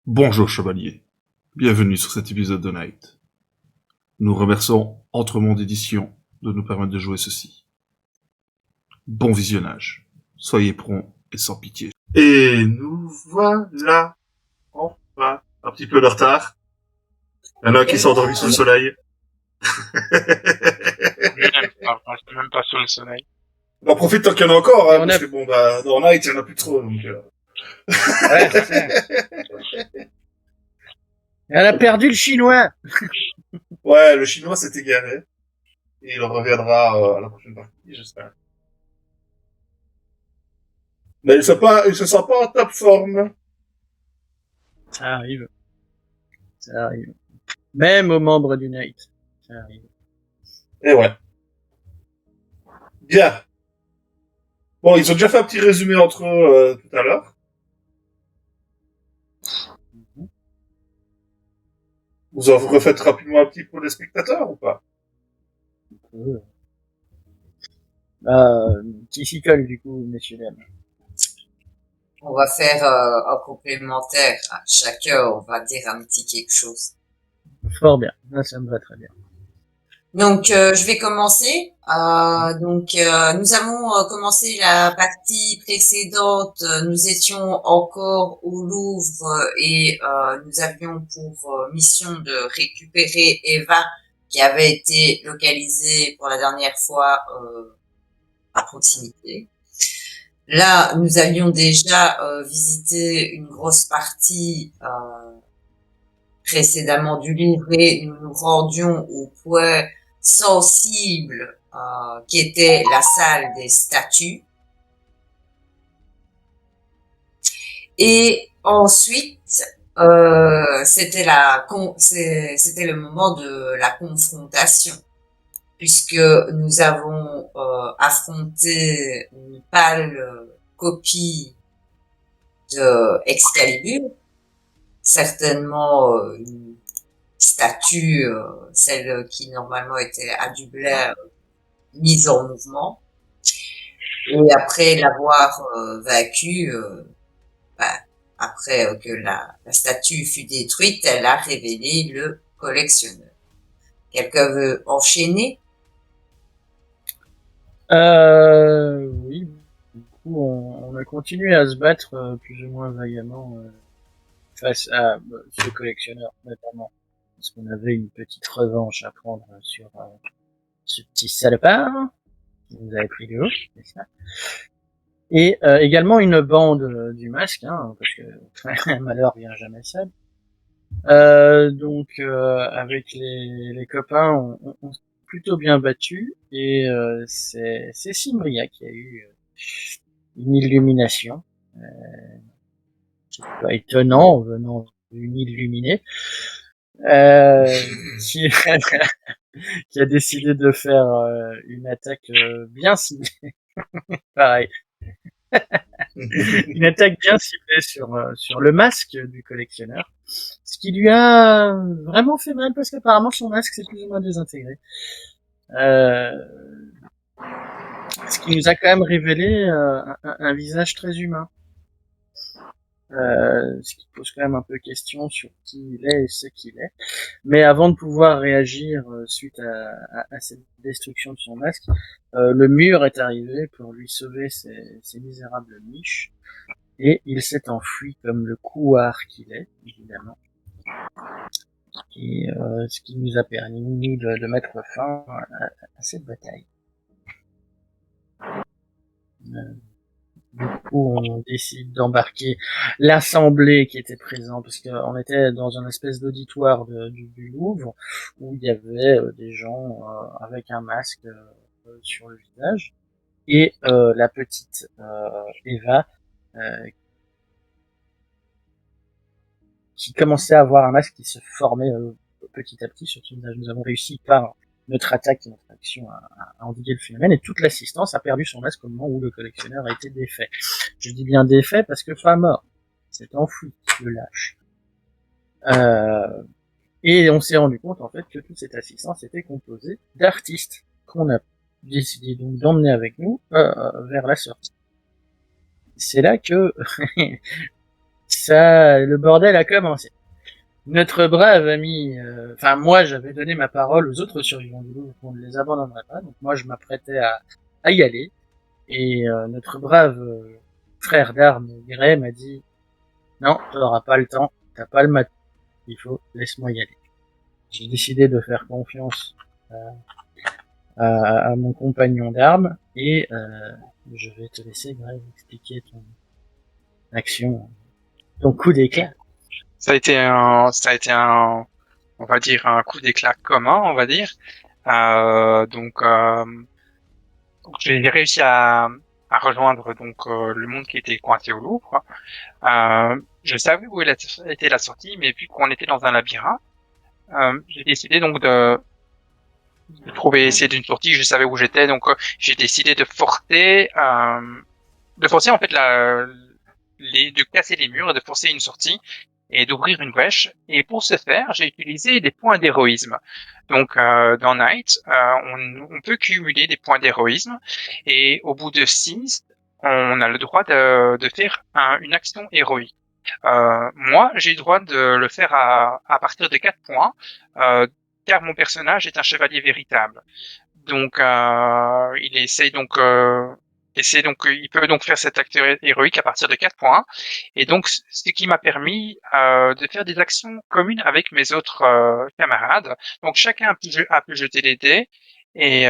Bonjour chevalier, bienvenue sur cet épisode de Night. Nous remercions Entremonde Édition de nous permettre de jouer ceci. Bon visionnage, soyez prompts et sans pitié. Et nous voilà, enfin, un petit peu de retard. Il y en a un qui s'est endormi sous le soleil. Même pas sur le soleil. On en profite tant qu'il y en a encore, hein, On parce a- que bon, bah, dans Night, il y en a plus trop, donc... Ouais, c'est ça. Elle a perdu le chinois. Ouais, le chinois s'est égaré. Et il reviendra à la prochaine partie, j'espère. Mais il se sent pas en top forme. Ça arrive. Ça arrive. Même aux membres du Night. Ça arrive. Et ouais. Bien. Bon, ils ont déjà fait un petit résumé entre eux tout à l'heure. Vous en refaites rapidement un petit pour les spectateurs ou pas? Qui s'y colle, du coup, messieurs, dames? On va faire un complémentaire. À chacun, on va dire un petit quelque chose. Fort bien. Là, ça me va très bien. Donc, je vais commencer. Nous avons commencé la partie précédente. Nous étions encore au Louvre et nous avions pour mission de récupérer Eva, qui avait été localisée pour la dernière fois à proximité. Là, nous avions déjà visité une grosse partie précédemment du livre et nous nous rendions au point sensible qui était la salle des statues. Et ensuite, c'était le moment de la confrontation, puisque nous avons affronté une pâle copie de Excalibur, certainement une statue, celle qui normalement était à Dublin, mise en mouvement. Et après l'avoir vaincue, après que la statue fut détruite, elle a révélé le collectionneur. Quelqu'un veut enchaîner? Oui. Du coup, on a continué à se battre plus ou moins vaillamment face à ce collectionneur, notamment. Parce qu'on avait une petite revanche à prendre sur ce petit salopard. Qui nous avait pris de haut, c'est ça. Et également une bande du masque, hein, parce que malheur vient jamais seul. Avec les copains, on s'est plutôt bien battu et c'est Simbria qui a eu une illumination. C'est pas étonnant venant d'une illuminée. Qui, qui a décidé de faire une attaque bien ciblée. Pareil. Une attaque bien ciblée sur le masque du collectionneur. Ce qui lui a vraiment fait mal parce qu'apparemment son masque s'est plus ou moins désintégré. Ce qui nous a quand même révélé un visage très humain. Ce qui pose quand même un peu question sur qui il est et ce qu'il est. Mais avant de pouvoir réagir suite à cette destruction de son masque, le mur est arrivé pour lui sauver ses misérables miches. Et il s'est enfui comme le couard qu'il est, évidemment. Et ce qui nous a permis de mettre fin à cette bataille. Du coup, on décide d'embarquer l'assemblée qui était présente, parce qu'on était dans une espèce d'auditoire du Louvre, où il y avait des gens avec un masque sur le visage, et la petite Eva, qui commençait à avoir un masque qui se formait petit à petit sur son visage. Nous avons réussi par notre attaque et notre action à endiguer le phénomène, et toute l'assistance a perdu son masque au moment où le collectionneur a été défait. Je dis bien défait parce que pas mort. C'est enfoui, le lâche. Et on s'est rendu compte en fait que toute cette assistance était composée d'artistes qu'on a décidé donc d'emmener avec nous vers la sortie. C'est là que le bordel a commencé. Notre brave ami, moi j'avais donné ma parole aux autres survivants du loup qu'on ne les abandonnerait pas, donc moi je m'apprêtais à y aller, et notre brave frère d'armes, Gray, m'a dit non, t'auras pas le temps, t'as pas le matin, il faut, laisse-moi y aller. J'ai décidé de faire confiance à mon compagnon d'armes, et je vais te laisser, Gray, expliquer ton action, ton coup d'éclat. Ça a été on va dire, un coup d'éclat commun, on va dire. Donc j'ai réussi à rejoindre le monde qui était coincé au Louvre. Je savais où était la sortie, mais vu qu'on était dans un labyrinthe, j'ai décidé donc de trouver essayer d'une sortie. Je savais où j'étais, donc j'ai décidé de forcer en fait de casser les murs et de forcer une sortie et d'ouvrir une brèche. Et pour ce faire, j'ai utilisé des points d'héroïsme. Donc dans Night, on peut cumuler des points d'héroïsme et au bout de 6, on a le droit de faire une action héroïque. Moi, j'ai le droit de le faire à partir de 4 points, car mon personnage est un chevalier véritable. Donc il peut donc faire cet acte héroïque à partir de 4 points. Et donc, ce qui m'a permis de faire des actions communes avec mes autres camarades. Donc, chacun a pu jeter des dés. Et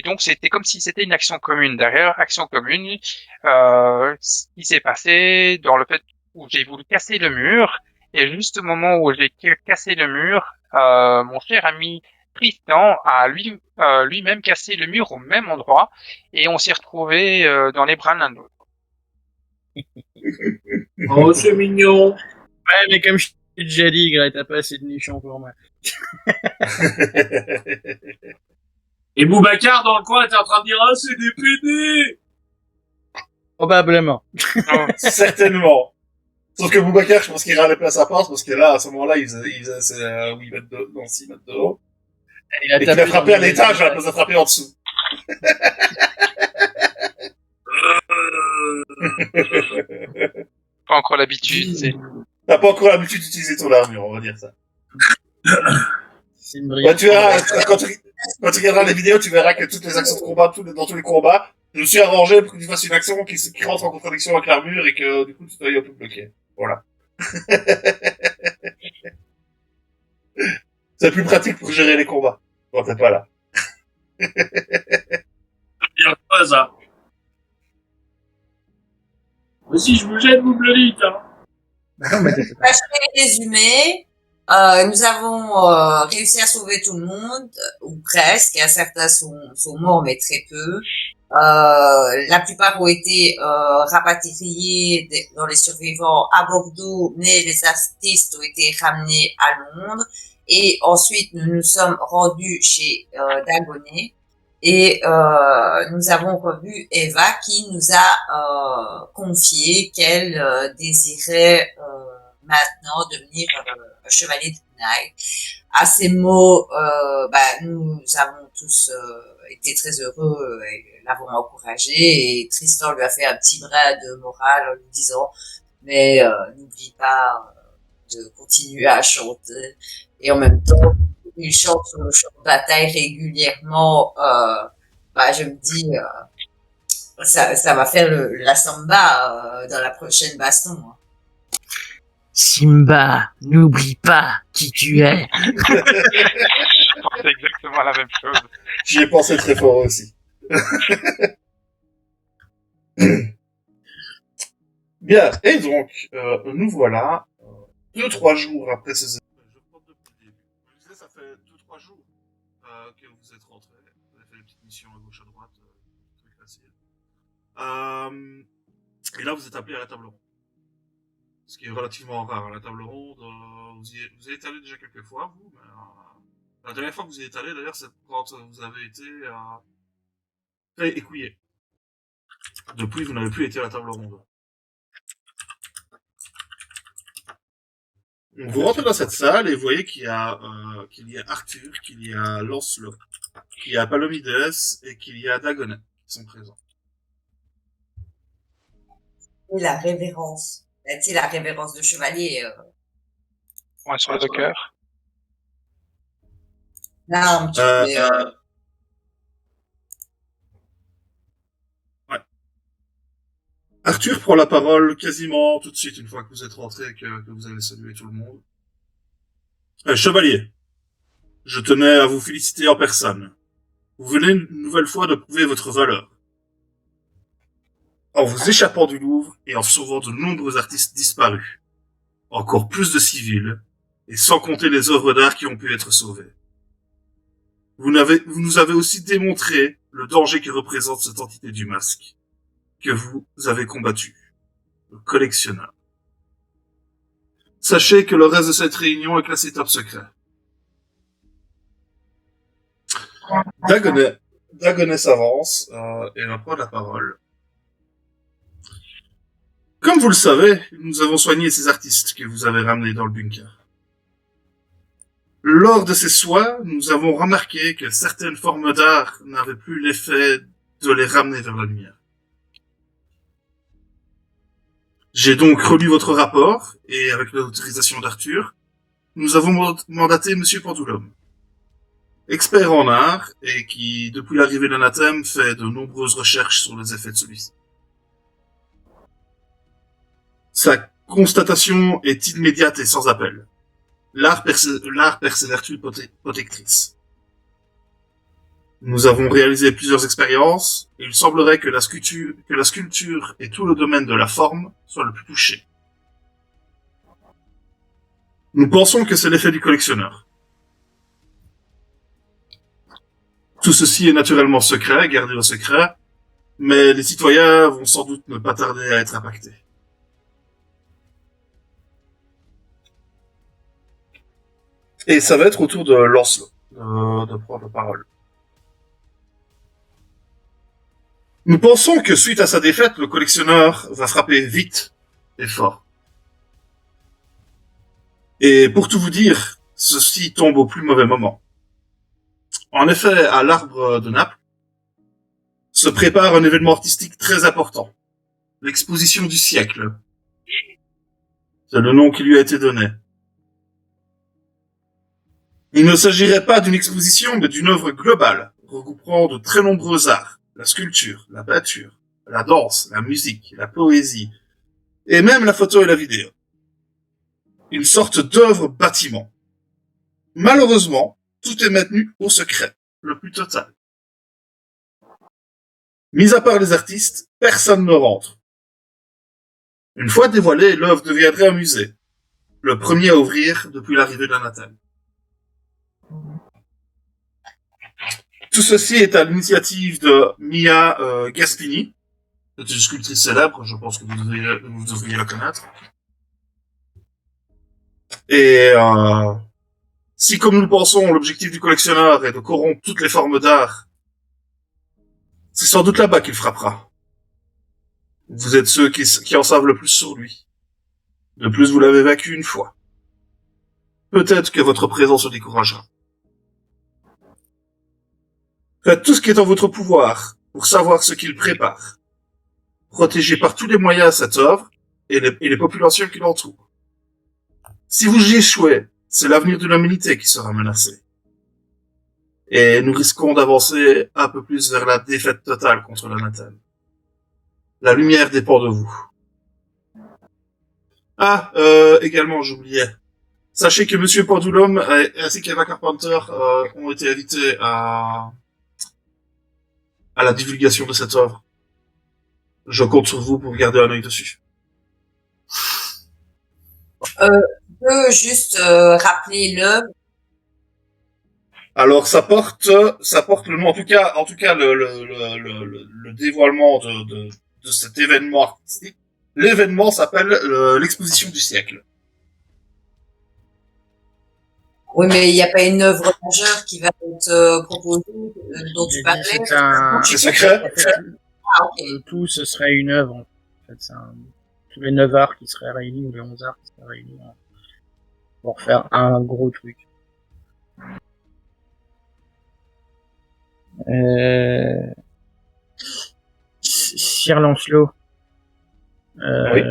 donc, c'était comme si c'était une action commune. Derrière, action commune, ce qui s'est passé dans le fait où j'ai voulu casser le mur. Et juste au moment où j'ai cassé le mur, mon cher ami Tristan a lui-même cassé le mur au même endroit et on s'est retrouvés dans les bras l'un de l'autre. Oh, c'est mignon. Ouais, mais comme je t'ai déjà dit, Greg, t'as pas assez de nichons pour moi. Et Boubacar, dans le coin, était en train de dire, ah, c'est des PD. Probablement. Certainement. Sauf que Boubacar, je pense qu'il râlait pas à sa porte, parce que là, à ce moment-là, il faisait 8 mètres de, non, 6 mètres de haut. Et qu'il a frappé à l'étage, à la place de frapper en dessous. Pas encore l'habitude, c'est. T'as pas encore l'habitude d'utiliser ton armure, on va dire ça. C'est une brillante. Bah, tu verras, quand tu regarderas les vidéos, tu verras que toutes les actions de combat, dans tous les combats, je me suis arrangé pour que tu fasses une action qui rentre en contradiction avec l'armure et que, du coup, tu sois un peu bloqué. Voilà. C'est plus pratique pour gérer les combats. Quand t'es pas là. Il y a pas ça. Mais si je vous jette, vous me le dites, hein. Non, mais Je vais résumer. Nous avons réussi à sauver tout le monde, ou presque. Certains sont morts, mais très peu. La plupart ont été rapatriés dans les survivants à Bordeaux, mais les artistes ont été ramenés à Londres. Et ensuite, nous nous sommes rendus chez Dagonet. Et nous avons revu Eva qui nous a confié qu'elle désirait maintenant devenir chevalier de Night. À ces mots, nous avons tous été très heureux et l'avons encouragé. Et Tristan lui a fait un petit brin de morale en lui disant mais n'oublie pas de continuer à chanter. Et en même temps, il chante sur le champ de bataille régulièrement. Je me dis, ça va faire la samba dans la prochaine baston. Hein. Simba, n'oublie pas qui tu es. Je pensais exactement la même chose. J'y ai pensé très fort aussi. Bien. Et donc, nous voilà, 2-3 jours après ces événements. Je prends depuis le début. Je disais, ça fait 2-3 jours que vous êtes rentrés. Vous avez fait des petites missions à gauche à droite, trucs faciles. Et là, vous êtes appelé à la table ronde. Ce qui est relativement rare. À la table ronde, vous y êtes allé déjà quelques fois, vous, mais la dernière fois que vous y êtes allé, d'ailleurs, c'est quand vous avez été fait écuyer. Depuis, vous n'avez plus été à la table ronde. Donc, vous rentrez dans cette salle et vous voyez qu'il y a Arthur, qu'il y a Lancelot, qu'il y a Palomides et qu'il y a Dagonet qui sont présents. Et la révérence. tu sais, la révérence de chevalier. Point sur le cœur. L'arme, tu Euh, fais, ouais. Arthur prend la parole quasiment tout de suite, une fois que vous êtes rentré et que vous avez salué tout le monde. Chevalier, je tenais à vous féliciter en personne. Vous venez une nouvelle fois de prouver votre valeur. En vous échappant du Louvre et en sauvant de nombreux artistes disparus. Encore plus de civils, et sans compter les œuvres d'art qui ont pu être sauvées. Vous nous avez aussi démontré le danger que représente cette entité du masque, que vous avez combattu, le collectionneur. Sachez que le reste de cette réunion est classé top secret. Dagonet s'avance et va prendre la parole. Comme vous le savez, nous avons soigné ces artistes que vous avez ramenés dans le bunker. Lors de ces soins, nous avons remarqué que certaines formes d'art n'avaient plus l'effet de les ramener vers la lumière. J'ai donc relu votre rapport, et avec l'autorisation d'Arthur, nous avons mandaté Monsieur Pendulum, expert en art, et qui, depuis l'arrivée de l'anathème, fait de nombreuses recherches sur les effets de celui-ci. Sa constatation est immédiate et sans appel. L'art perd ses vertus protectrices. Nous avons réalisé plusieurs expériences, et il semblerait que la sculpture et tout le domaine de la forme soient le plus touchés. Nous pensons que c'est l'effet du collectionneur. Tout ceci est naturellement secret, gardé au secret, mais les citoyens vont sans doute ne pas tarder à être impactés. Et ça va être au tour de Lancelot de prendre la parole. Nous pensons que suite à sa défaite, le collectionneur va frapper vite et fort. Et pour tout vous dire, ceci tombe au plus mauvais moment. En effet, à l'Arbre de Naples, se prépare un événement artistique très important. L'exposition du siècle. C'est le nom qui lui a été donné. Il ne s'agirait pas d'une exposition, mais d'une œuvre globale, regroupant de très nombreux arts. La sculpture, la peinture, la danse, la musique, la poésie, et même la photo et la vidéo. Une sorte d'œuvre bâtiment. Malheureusement, tout est maintenu au secret, le plus total. Mis à part les artistes, personne ne rentre. Une fois dévoilée, l'œuvre deviendrait un musée, le premier à ouvrir depuis l'arrivée d'Anathème. Tout ceci est à l'initiative de Mia Gaspini. C'est une sculptrice célèbre, je pense que vous devriez la connaître. Et si, comme nous le pensons, l'objectif du collectionneur est de corrompre toutes les formes d'art, c'est sans doute là-bas qu'il frappera. Vous êtes ceux qui en savent le plus sur lui. De plus, vous l'avez vaincu une fois. Peut-être que votre présence le découragera. Faites tout ce qui est en votre pouvoir pour savoir ce qu'il prépare. Protégez par tous les moyens cette œuvre et les populations qui l'entourent. Si vous y échouez, c'est l'avenir de l'humanité qui sera menacé. Et nous risquons d'avancer un peu plus vers la défaite totale contre l'anathème. La lumière dépend de vous. Ah, également, j'oubliais. Sachez que Monsieur Pendulum ainsi qu'Eva Carpenter ont été invités à la divulgation de cette œuvre. Je compte sur vous pour garder un œil dessus. Tu peux juste rappeler l'œuvre. Alors ça porte le nom, en tout cas le dévoilement de cet événement artistique. L'événement s'appelle l'exposition du siècle. Oui, mais il n'y a pas une œuvre majeure qui va être proposée dont tu parlais. C'est secret. En fait, Ah, ok. le tout, ce serait une œuvre. En fait, tous les 9 arts qui seraient réunis, ou les 11 arts qui seraient réunis pour faire un gros truc. Sir Lancelot. Oui.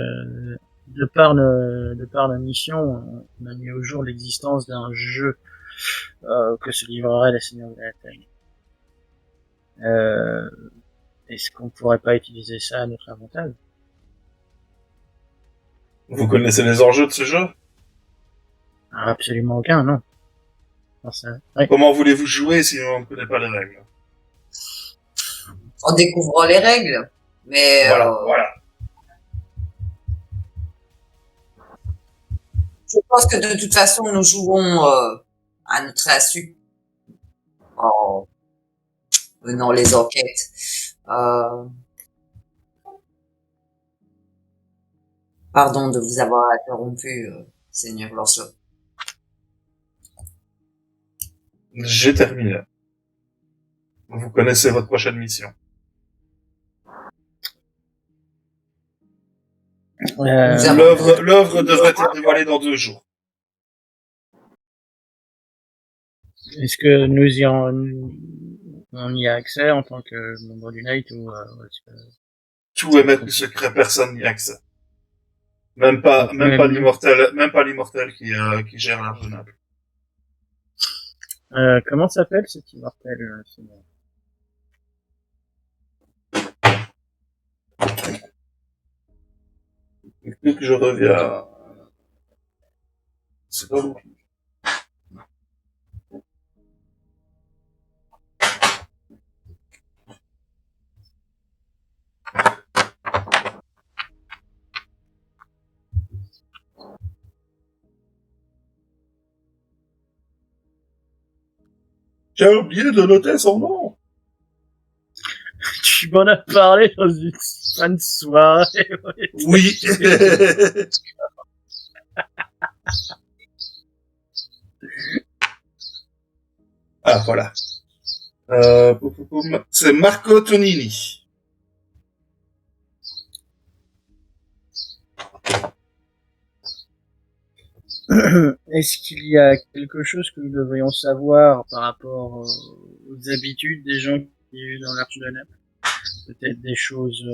de par la mission, on a mis au jour l'existence d'un jeu que se livrerait la Seigneur de la Taille. Est-ce qu'on pourrait pas utiliser ça à notre avantage? Vous connaissez les enjeux de ce jeu? Absolument aucun, non. Non, oui. Comment voulez-vous jouer si on ne connaît pas les règles? En découvrant les règles. Mais Voilà. je pense que de toute façon, nous jouons à notre insu en menant les enquêtes. Pardon de vous avoir interrompu, Seigneur Lancelot. J'ai terminé. Vous connaissez votre prochaine mission. L'œuvre devrait être dévoilée dans 2 jours. Est-ce que on y a accès en tant que membre du Night ou Tout est maître secret, personne n'y a accès. Même pas l'immortel qui gère l'Invenable. comment s'appelle cet immortel Seigneur? Depuis que je reviens, c'est pas beaucoup. J'ai oublié de noter son nom. Tu m'en as parlé dans une fin de soirée. Oui. Ah, voilà. C'est Marco Tonini. Est-ce qu'il y a quelque chose que nous devrions savoir par rapport aux habitudes des gens qui vivent dans l'Arche de Naples? Peut-être des choses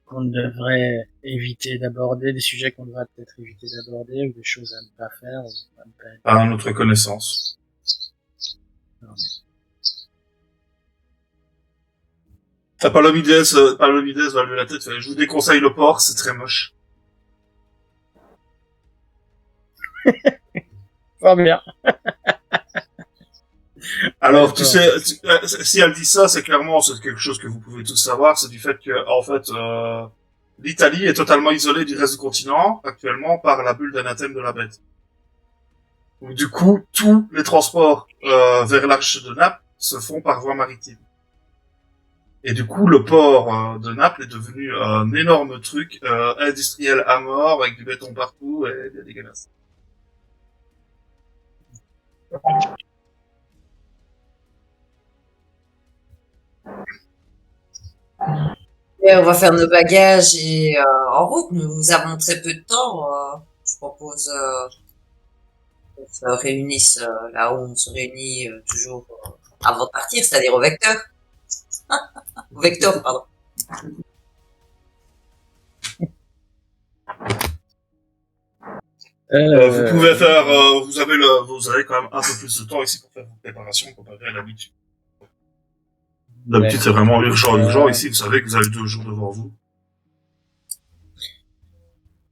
qu'on devrait éviter d'aborder, des sujets qu'on devrait peut-être éviter d'aborder, ou des choses à ne pas faire, ou à ne pas... À notre connaissance. Palomides va lever la tête, fait, je vous déconseille le port, c'est très moche. Pas bien. Alors, tu sais, si elle dit ça, c'est clairement, c'est quelque chose que vous pouvez tous savoir, c'est du fait que, en fait, l'Italie est totalement isolée du reste du continent, actuellement, par la bulle d'anathème de la bête. Donc, du coup, tous les transports, vers l'Arche de Naples se font par voie maritime. Et du coup, le port de Naples est devenu un énorme truc industriel à mort, avec du béton partout, et des dégueulasses. Et on va faire nos bagages et en route. Nous avons très peu de temps. Je propose qu'on se réunisse là où on se réunit toujours avant de partir, c'est-à-dire au Vecteur. Au Vector, pardon. Vous pouvez faire, vous avez quand même un peu plus de temps ici pour faire vos préparations comparé à l'habitude. D'habitude, c'est vraiment urgent. Ici, vous savez que vous avez 2 jours devant vous.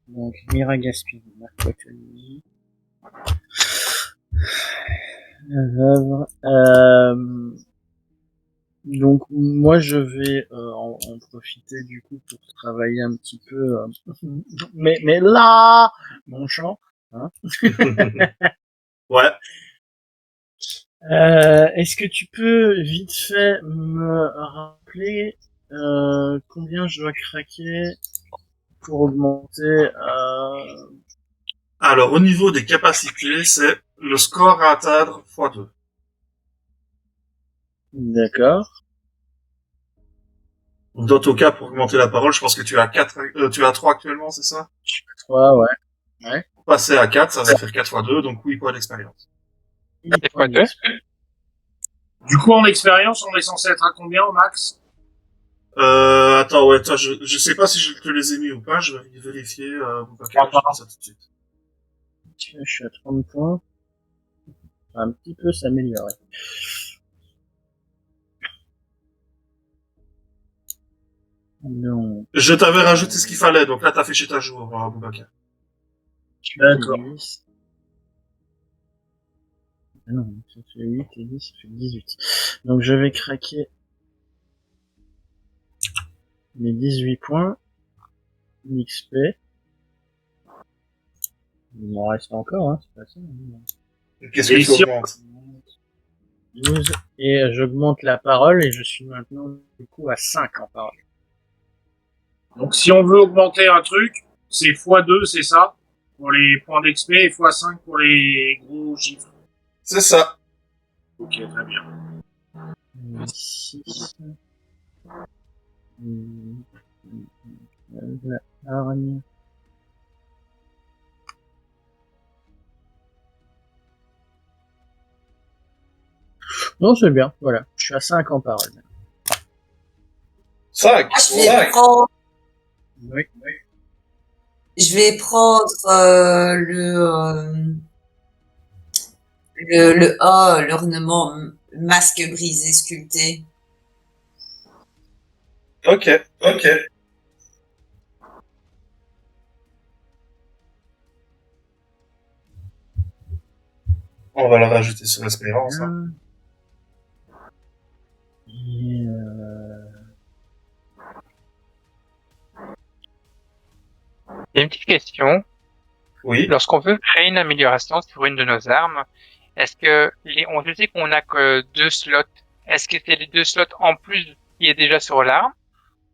Donc, Mira Gaspini, Marco Tonini. Donc, moi, je vais en profiter du coup pour travailler un petit peu. Mais là, mon champ. Hein. Ouais. Est-ce que tu peux vite fait me rappeler combien je dois craquer pour augmenter Alors, au niveau des capacités, c'est le score à atteindre x2. D'accord. Dans ton cas, pour augmenter la parole, je pense que tu as 3 actuellement, c'est ça? 3, ouais. Pour passer à 4, ça va faire 4 x 2, donc 8 points d'expérience. Et quoi deux? Du coup, en expérience, on est censé être à combien au max? Attends, ouais, attends, je sais pas si je te les ai mis ou pas, je vais vérifier, Boubacar, je fais ça tout de suite. Tiens, je suis à 30 points. Ça va un petit peu s'améliorer. Donc, Je t'avais rajouté ce qu'il fallait, donc là, t'as fait chez ta jour, Boubacar. D'accord. 10. Ah non, ça fait 8 et 10, ça fait 18. Donc je vais craquer les 18 points d'XP. Il m'en reste encore, hein, c'est pas ça. Qu'est-ce que Et tu si augmentes? 12. Et j'augmente la parole et je suis maintenant du coup à 5 en parole. Donc si on veut augmenter un truc, c'est x2, c'est ça, pour les points d'XP, et x5 pour les gros chiffres. C'est ça. Ok, très bien. 6. La hargne. Non, c'est bien, voilà. Je suis à 5 en parole. 5. Moi, Oui. je vais prendre le A, l'ornement masque brisé sculpté. Ok. On va le rajouter sur l'espérance, hein. Et J'ai une petite question. Oui. Lorsqu'on veut créer une amélioration sur une de nos armes, est-ce que on je sais qu'on a que 2 slots. Est-ce que c'est les 2 slots en plus qui est déjà sur l'arme,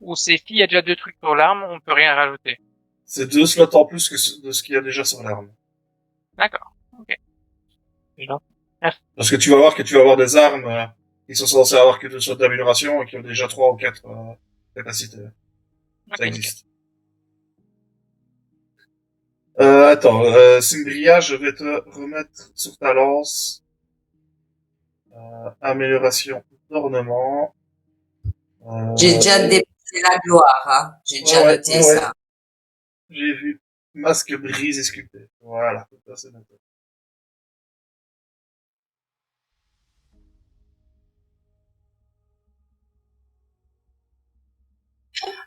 ou c'est s'il y a déjà 2 trucs sur l'arme, on peut rien rajouter? C'est 2 slots en plus de ce qu'il y a déjà sur l'arme. D'accord. Ok. Bien. Parce que tu vas voir que tu vas avoir des armes qui sont censées avoir que 2 slots d'amélioration et qui ont déjà 3 ou 4 capacités. Ça Ok. existe. Attends, Simbria, je vais te remettre sur ta lance. Amélioration d'ornement. J'ai déjà dépassé la gloire, hein. J'ai déjà noté ça. J'ai vu. Masque brise et sculpté. Voilà. Ça, c'est noté.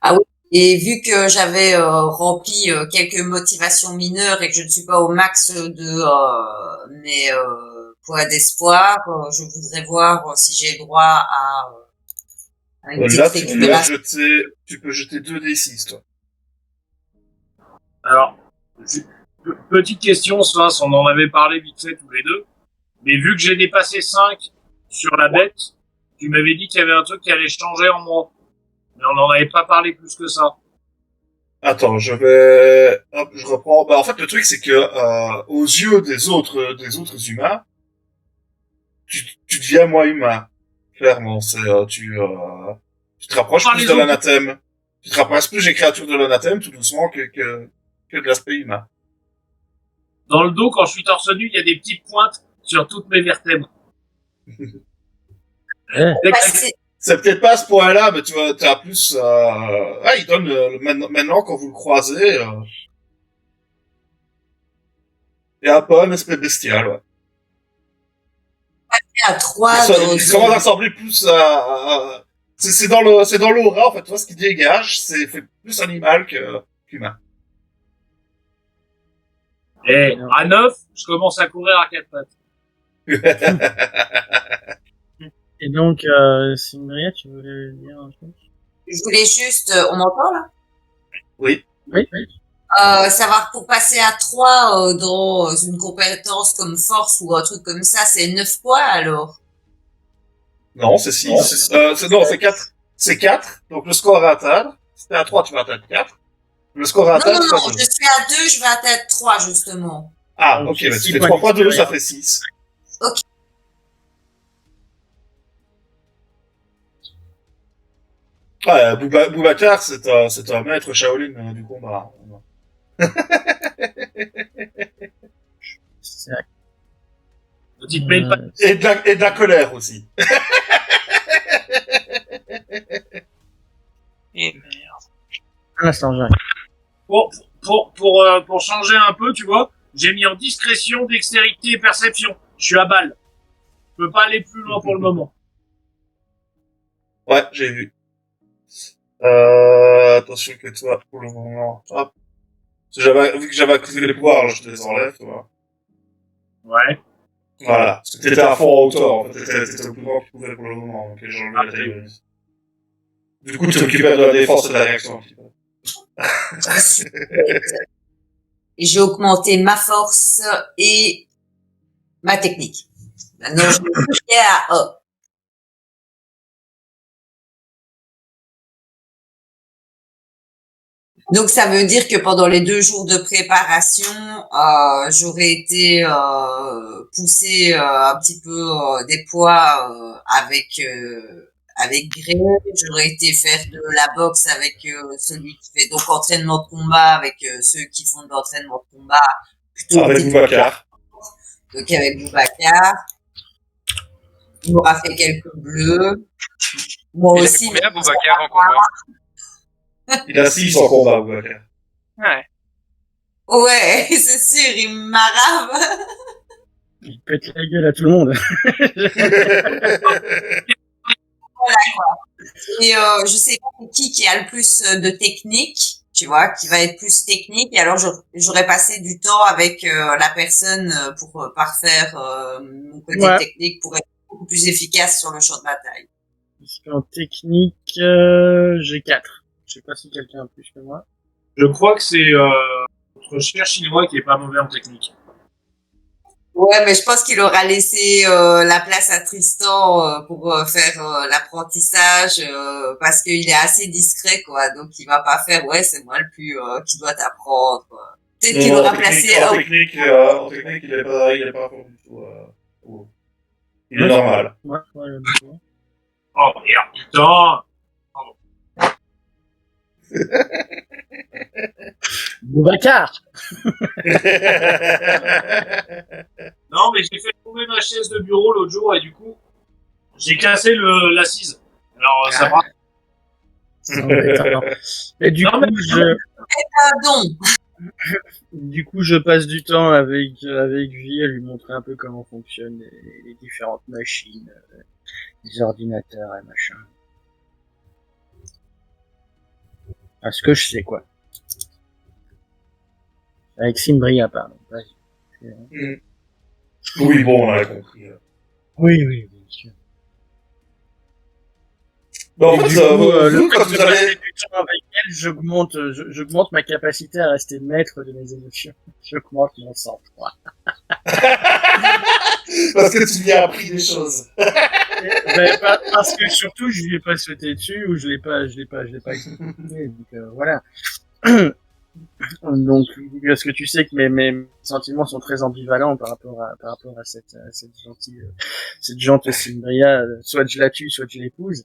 Ah oui. Et vu que j'avais rempli quelques motivations mineures et que je ne suis pas au max de mes points d'espoir, je voudrais voir si j'ai droit à une petite Là, tu peux récupération. tu peux jeter 2d6, toi. Alors, petite question, Sphinx, on en avait parlé vite fait tous les deux, mais vu que j'ai dépassé 5 sur la bête, tu m'avais dit qu'il y avait un truc qui allait changer en moi. Mais on n'en avait pas parlé plus que ça. Attends, hop, je reprends. Bah, en fait, le truc, c'est que, aux yeux des autres humains, tu deviens moins humain. Clairement, tu te rapproches Par plus les de autres. l'anathème. Tu te rapproches plus des créatures de l'anathème, tout doucement, que de l'aspect humain. Dans le dos, quand je suis torse nu, il y a des petites pointes sur toutes mes vertèbres. Dès que- C'est peut-être pas à ce point-là, mais tu vois, t'as plus, il donne, maintenant, quand vous le croisez, il y a un peu un aspect bestial, ouais. À 3 Il commence à ressembler plus c'est dans l'aura, en fait, tu vois, ce qui dégage, c'est fait plus animal qu'humain. Et à 9, je commence à courir à 4 pattes. Et donc, Simbria, tu voulais dire un truc? Je voulais juste, on m'entend là? Oui. Oui. Savoir pour passer à 3 dans une compétence comme force ou un truc comme ça, c'est 9 points alors? Non, c'est 6. Non, c'est 4. C'est 4. Donc, le score à atteindre. Si t'es à 3, tu vas atteindre 4. Le score à Non, atteindre, non, c'est non, 2. je suis à 2, je vais atteindre 3 justement. Ah, Donc, ok, c'est bah, tu 6 fais points 3 fois 2, ça d'expérience. fait 6. Ok. Ouais, Boubacar, c'est un maître Shaolin du combat. C'est Ne dites même pas. Et de la colère aussi. Et merde. Un instant, j'arrive. Pour changer un peu, tu vois, j'ai mis en discrétion, dextérité et perception. Je suis à balle. Je peux pas aller plus loin pour le moment. Ouais, j'ai vu. Attention que toi, pour le moment, hop. Vu que j'avais activé les pouvoirs, alors je te les enlève, tu vois. Ouais. Voilà. Parce que t'étais à fond en hauteur, en fait. T'étais le plus grand que tu pouvais pour le moment, donc j'ai enlevé la taille bonus. Du coup, tu t'occupais de la défense et de la réaction, un petit peu. Et j'ai augmenté ma force et ma technique. Maintenant, je vais toucher à A. Donc, ça veut dire que pendant les 2 jours de préparation, j'aurais été poussé un petit peu des poids avec Grey. J'aurais été faire de la boxe avec celui qui fait donc entraînement de combat avec ceux qui font de l'entraînement de combat plutôt Avec Boubacar. donc avec Boubacar. Il m'aura fait quelques bleus. Moi Il a aussi. combien Boubacar en combat? Il a 6 en combat, Boubacar. Ouais. Ouais, c'est sûr, il m'arabe. Il pète la gueule à tout le monde. Et je sais pas qui a le plus de technique, tu vois, qui va être plus technique. Et alors j'aurais passé du temps avec la personne pour parfaire mon côté Ouais. technique pour être beaucoup plus efficace sur le champ de bataille. Parce qu'en technique, j'ai 4. Je sais pas si quelqu'un a plus que moi. Je crois que c'est notre cher chinois qui est pas mauvais en technique. Ouais, mais je pense qu'il aura laissé la place à Tristan pour faire l'apprentissage parce qu'il est assez discret, quoi. Donc il va pas faire, ouais, c'est moi le plus qui doit t'apprendre. Peut-être qu'il aura placé. En technique, il est pas fort du tout. Il est normal. Ouais, Oh merde, putain. Boubacar! Non, mais j'ai fait tomber ma chaise de bureau l'autre jour et du coup, j'ai cassé l'assise. Alors, ça va. Et du Non, coup, mais- du coup, je passe du temps avec lui à lui montrer un peu comment fonctionnent les différentes machines, les ordinateurs et machin. À ce que je sais, quoi. Avec Simbria, pardon. Vas-y. Oui, bon, on a compris. Oui, bien sûr. Mais en Et fait, du coup, vous, le quand fait de vous allez... passer du temps avec elle, j'augmente ma capacité à rester maître de mes émotions. J'augmente mon sang-froid. Parce que tu lui as appris des choses. Ben, parce que surtout, je lui ai pas sauté dessus, ou je l'ai pas écouté, donc voilà. Donc, parce que tu sais que mes sentiments sont très ambivalents par rapport à cette gente Simbria, soit je la tue, soit je l'épouse.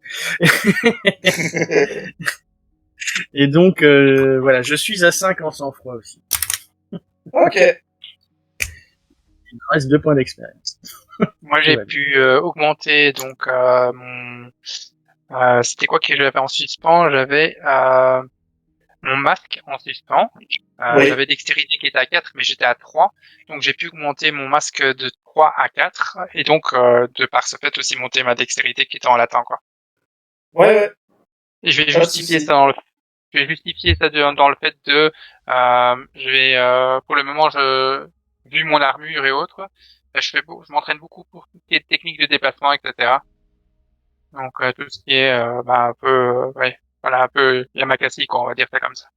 Et donc, voilà, je suis à 5 en sang-froid aussi. Ok. Il me reste 2 points d'expérience. Moi, j'ai Ouais. pu augmenter donc mon. C'était quoi que j'avais en suspens? J'avais mon masque en suspens. Oui. J'avais dextérité qui était à 4, mais j'étais à 3. Donc j'ai pu augmenter mon masque de 3 à 4. Et donc, de par ce fait, aussi monter ma dextérité qui était en latin, quoi. Ouais. Et je vais Pas de justifier souci. ça je vais justifier ça dans le fait de, je vais, pour le moment, vu mon armure et autres, je m'entraîne beaucoup pour tout ce qui est technique de déplacement, etc. Donc, tout ce qui est, un peu, ouais, voilà, un peu Yamakasi, quoi, on va dire ça comme ça.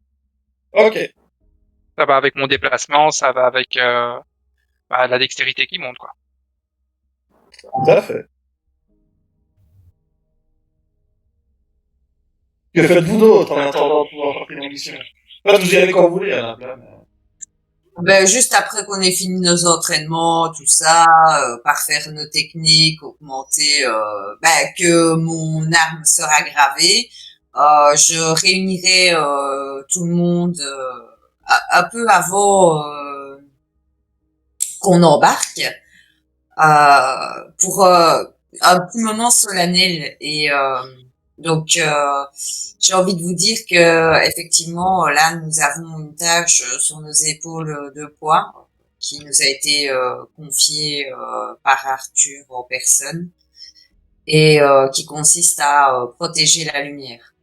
Ok. Ça va avec mon déplacement, ça va avec, la dextérité qui monte, quoi. Tout à fait. Que faites-vous d'autre en attendant de pouvoir partir en mission? Pas vous y allez quand vous voulez, à la Ben, juste après qu'on ait fini nos entraînements, tout ça, parfaire nos techniques, augmenter, que mon arme sera gravée, je réunirai tout le monde un peu avant qu'on embarque pour un petit moment solennel et Donc, j'ai envie de vous dire que effectivement, là, nous avons une tâche sur nos épaules de poids qui nous a été confiée par Arthur en personne et qui consiste à protéger la lumière.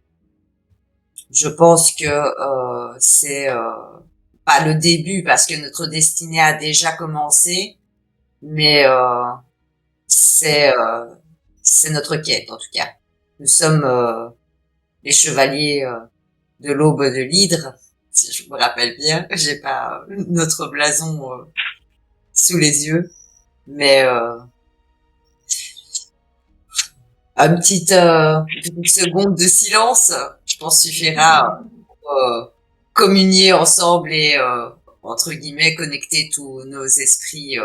Je pense que c'est pas le début parce que notre destinée a déjà commencé, mais c'est notre quête en tout cas. Nous sommes les chevaliers de l'aube de l'hydre, si je me rappelle bien. J'ai pas notre blason sous les yeux, mais une petite seconde de silence, je pense suffira pour communier ensemble et entre guillemets connecter tous nos esprits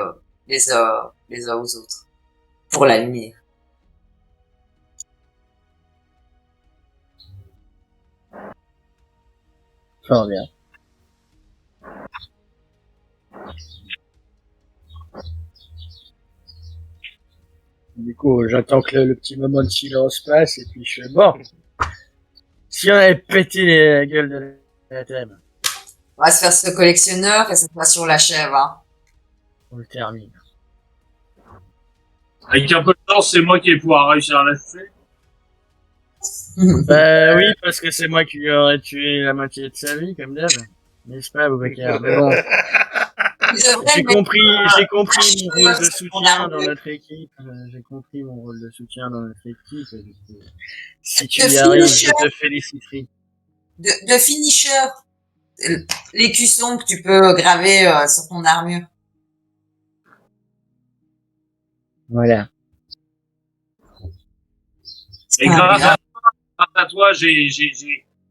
les uns aux autres pour la lumière. Fort bien. Du coup, j'attends que le petit moment de silence passe et puis je fais bon. Si on avait pété la gueule de la thème, On va se faire ce collectionneur et cette fois sur la chèvre. Hein. on le termine. Avec un peu de chance, c'est moi qui vais pouvoir réussir à l'acheter. Bah oui, parce que c'est moi qui lui aurais tué la moitié de sa vie, comme d'hab. N'est-ce pas, Boubacar? Mais bon, j'ai compris mon rôle de soutien dans notre équipe. J'ai compris mon rôle de soutien dans notre équipe. Et du coup, si tu y arrives, je te féliciterai. De finisher, l'écusson que tu peux graver sur ton armure. Voilà. Et grâce à toi, j'ai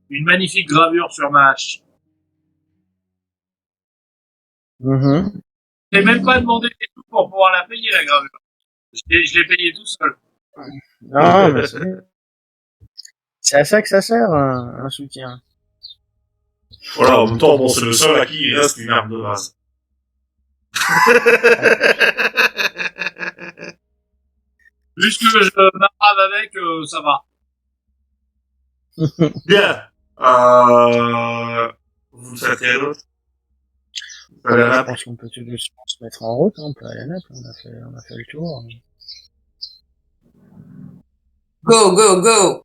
une magnifique gravure sur ma hache. Mm-hmm. Je n'ai même pas demandé des sous pour pouvoir la payer, la gravure. Je l'ai payée tout seul. Non, mais c'est à ça que ça sert, un soutien. Voilà, en même temps, bon, c'est le seul à qui il reste une arme de base. Juste que je m'arrave avec, ça va. Bien. Vous le faites rien d'autre? Je pense qu'on peut tout doucement se mettre en route, hein, on peut aller à Naples, on a fait le tour. Go, go, go!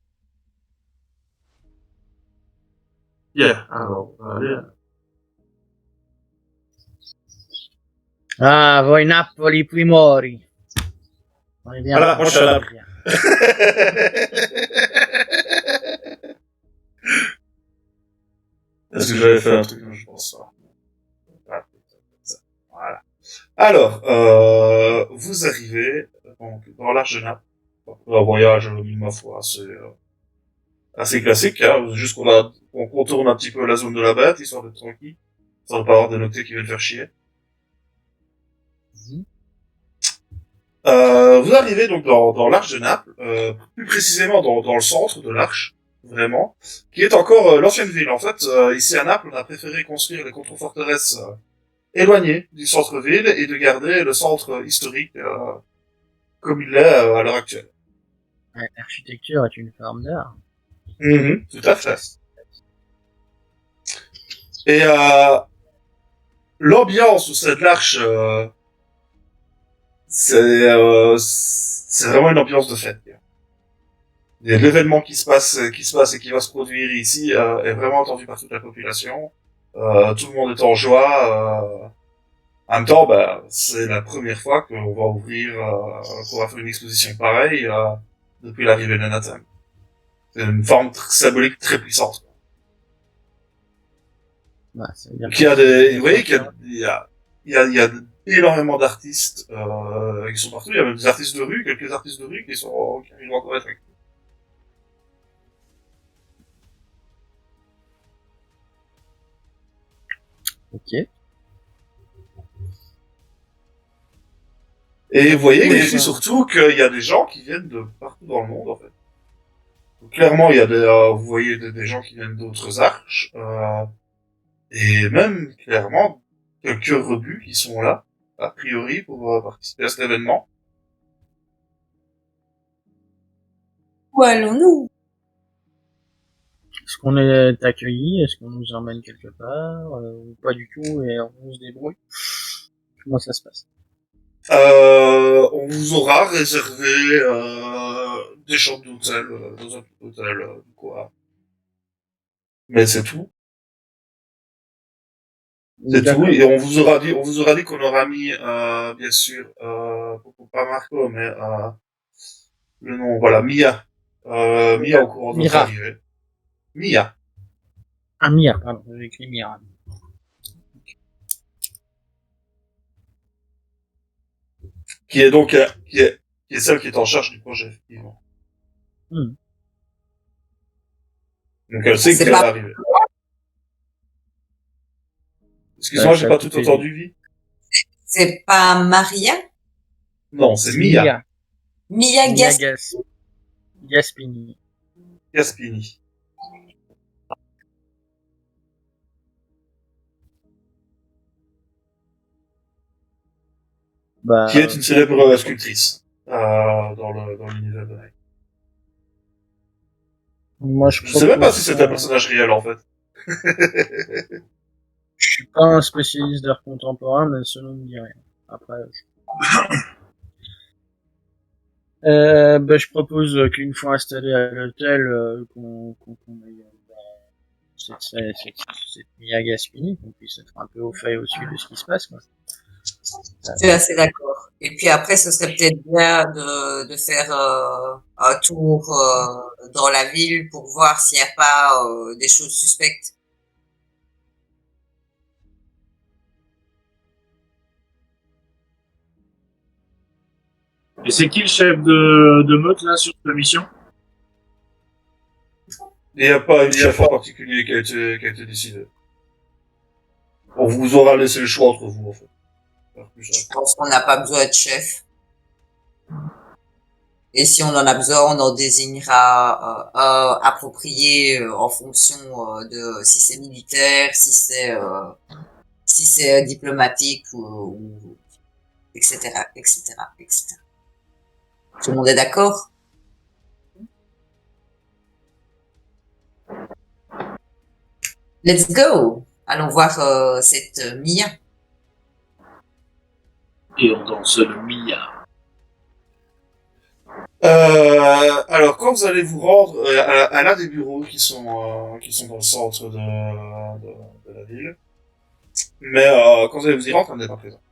Bien, alors, bien. Ah, voi Napoli primori. On est bien. Voilà, moi je suis à Naples. Est-ce que j'avais fait un truc? Je pense pas. Voilà. Alors, vous arrivez donc, dans l'Arche de Naples. Un voyage, ma foi, assez classique, hein. Juste qu'on contourne un petit peu la zone de la bête, histoire d'être tranquille. Histoire de pas avoir des noctés qui viennent faire chier. Vous arrivez donc dans l'Arche de Naples, plus précisément dans le centre de l'Arche, vraiment, qui est encore l'ancienne ville. En fait, ici à Naples, on a préféré construire les contre-forteresses éloignées du centre-ville et de garder le centre historique comme il l'est à l'heure actuelle. L'architecture est une forme d'art. Tout à fait. Et l'ambiance au sein de l'Arche, c'est vraiment une ambiance de fête. L'événement qui se passe et qui va se produire ici est vraiment entendu par toute la population. Tout le monde est en joie. En même temps, c'est la première fois qu'on va qu'on va faire une exposition pareille depuis l'arrivée de Nathan. C'est une forme symbolique très puissante. Bah, Donc vous voyez qu'il y a énormément d'artistes qui sont partout. Il y a même des artistes de rue, quelques artistes de rue qui arrivent encore à être actifs. Ok. Et vous voyez ici surtout qu'il y a des gens qui viennent de partout dans le monde en fait. Donc, clairement, il y a vous voyez des gens qui viennent d'autres arches et même clairement quelques rebuts qui sont là a priori pour participer à cet événement. Où allons-nous? Est-ce qu'on est accueilli? Est-ce qu'on nous emmène quelque part? Ou pas du tout et on se débrouille? Comment ça se passe? On vous aura réservé des chambres d'hôtel dans un hôtel, quoi. Mais c'est tout. C'est tout. Et on vous aura dit qu'on aura mis, bien sûr, pas Marco, mais le nom, voilà, Mia. Mia au courant de votre Mira. arrivée. Mia. Ah, Mira, pardon, j'ai écrit Mira. Qui est donc, qui est celle qui est en charge du projet, effectivement. Hmm. Donc elle sait C'est qu'elle pas- va arriver. Excuse-moi, j'ai pas tout entendu, Vi. C'est pas Maria? Non, c'est Mia. Mia Mia Gas. Gaspini. Gaspini. Bah, Qui est une célèbre sculptrice, dans l'univers de Night. moi, Je sais même pas si c'est un personnage réel, en fait. Je suis pas un spécialiste d'art contemporain, mais ce nom me dit rien. Après, je propose qu'une fois installé à l'hôtel, qu'on aille cette Mia Gaspini, qu'on puisse être un peu au fait au-dessus de ce qui se passe, quoi. Je suis assez d'accord. Et puis après, ce serait peut-être bien de faire un tour dans la ville pour voir s'il n'y a pas des choses suspectes. Et c'est qui le chef de meute, là, sur cette mission? Il n'y a pas une chef en particulier qui a été décidé. On vous aura laissé le choix entre vous, en fait. Je pense qu'on n'a pas besoin de chef. Et si on en a besoin, on en désignera un approprié en fonction de si c'est militaire, si c'est diplomatique ou etc., etc., etc. Tout le monde est d'accord? Let's go! Allons voir cette Mia. Et on danse le Mia. Alors, quand vous allez vous rendre, elle a des bureaux qui sont dans le centre de la ville. Mais, quand vous allez vous y rendre, elle n'est pas présente.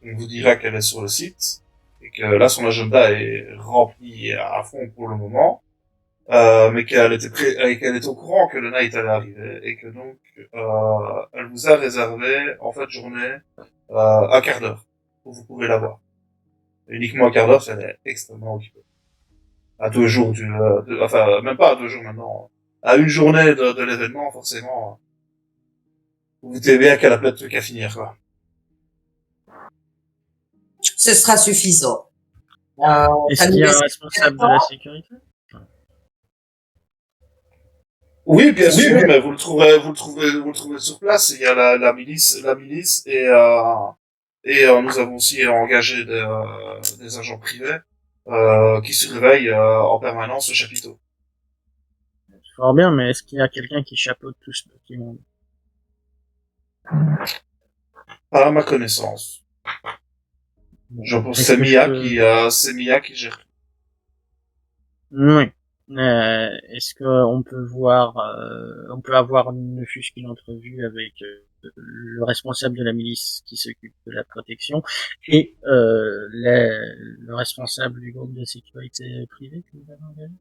On vous dira qu'elle est sur le site. Et que là, son agenda est rempli à fond pour le moment. Mais qu'elle était au courant que le night allait arriver. Et que donc, elle vous a réservé, en fait, journée, un quart d'heure. Où vous pouvez la voir. Uniquement un quart d'heure, ça est extrêmement occupé. À 2 jours enfin, même pas à 2 jours maintenant. À une journée de l'événement, forcément. Vous vous doutez bien qu'elle a plein de trucs à finir, quoi. Ce sera suffisant. est-ce ça nous qu'il y a laisse un responsable de la sécurité? Oui, bien sûr, mais vous le trouverez sur place. Il y a la milice, et nous avons aussi engagé des agents privés, qui surveillent, en permanence le chapiteau. Fort bien, mais est-ce qu'il y a quelqu'un qui chapeaute tout ce petit monde? Pas à ma connaissance. Je pense que c'est Mia qui gère. Oui. Est-ce qu'on peut on peut avoir ne fût-ce qu'une entrevue avec le responsable de la milice qui s'occupe de la protection et le responsable du groupe de sécurité privée que vous avez engagé?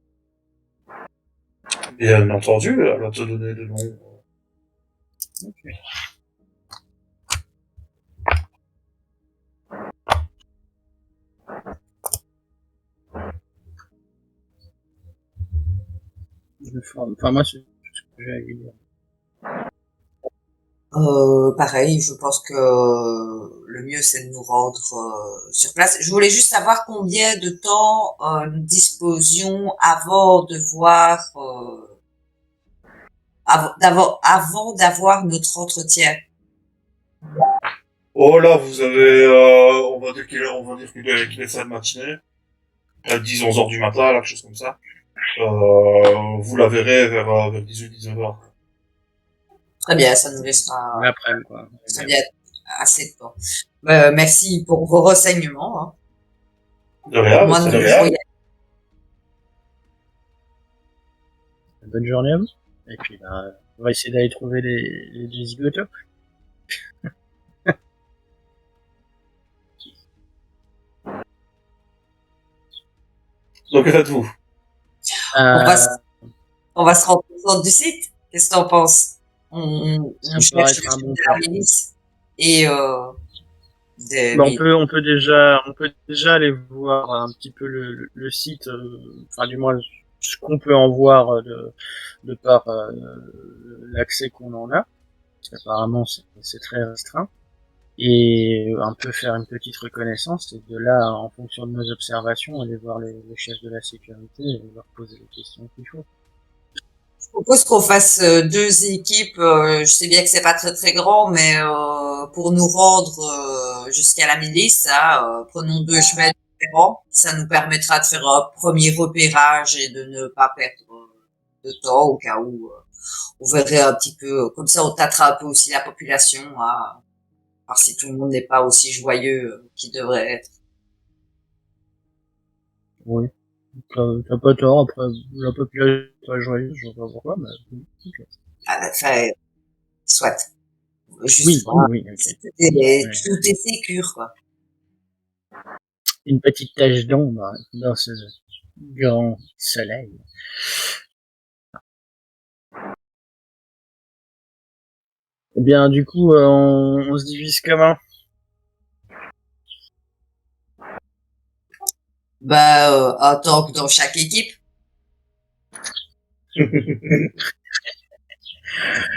Bien entendu, elle va te donner le nom. Ok. Enfin, moi, c'est ce que j'ai à lui dire. Pareil, je pense que le mieux c'est de nous rendre sur place. Je voulais juste savoir combien de temps nous disposions avant de voir, avant d'avoir notre entretien. Oh là, vous avez, on va dire qu'il est fin de matinée. À 10, 11 heures du matin, là, quelque chose comme ça. Vous la verrez vers 18-19 heures. Très bien, ça nous laissera L'après-midi, quoi. très bien assez de temps. Merci pour vos renseignements. Hein. De rien, Moi, c'est nous, de je rien. voyais- Bonne journée à vous. Et puis, on va essayer d'aller trouver les zigotos. Donc, que faites-vous? on va, Euh, se- on va se rendre compte du site. Qu'est-ce que t'en penses? ça On me paraît cherche être le un chef bon de plan. la milice et Bah, mais on peut déjà aller voir un petit peu le site, enfin, du moins, ce qu'on peut en voir de par l'accès qu'on en a. Parce qu'apparemment, c'est très restreint. Et un peu faire une petite reconnaissance, et de là, en fonction de nos observations, aller voir les chefs de la sécurité et leur poser les questions qu'il faut. je propose qu'on fasse deux équipes. Je sais bien que c'est pas très très grand, mais pour nous rendre jusqu'à la milice, prenons deux chemins différents. Ça nous permettra de faire un premier repérage et de ne pas perdre de temps au cas où on verrait un petit peu. Comme ça, on tâtera un peu aussi la population, hein, voir si tout le monde n'est pas aussi joyeux qu'il devrait être. Oui. T'as pas tort, après, la population est pas joyeuse, je sais pas pourquoi, mais, ok. Enfin, soit. Oui, Juste, voilà. oui, ok. Ouais. Tout est sécure, quoi. Une petite tache d'ombre dans ce grand soleil. Eh bien, du coup, on se divise comment? Un tank dans chaque équipe.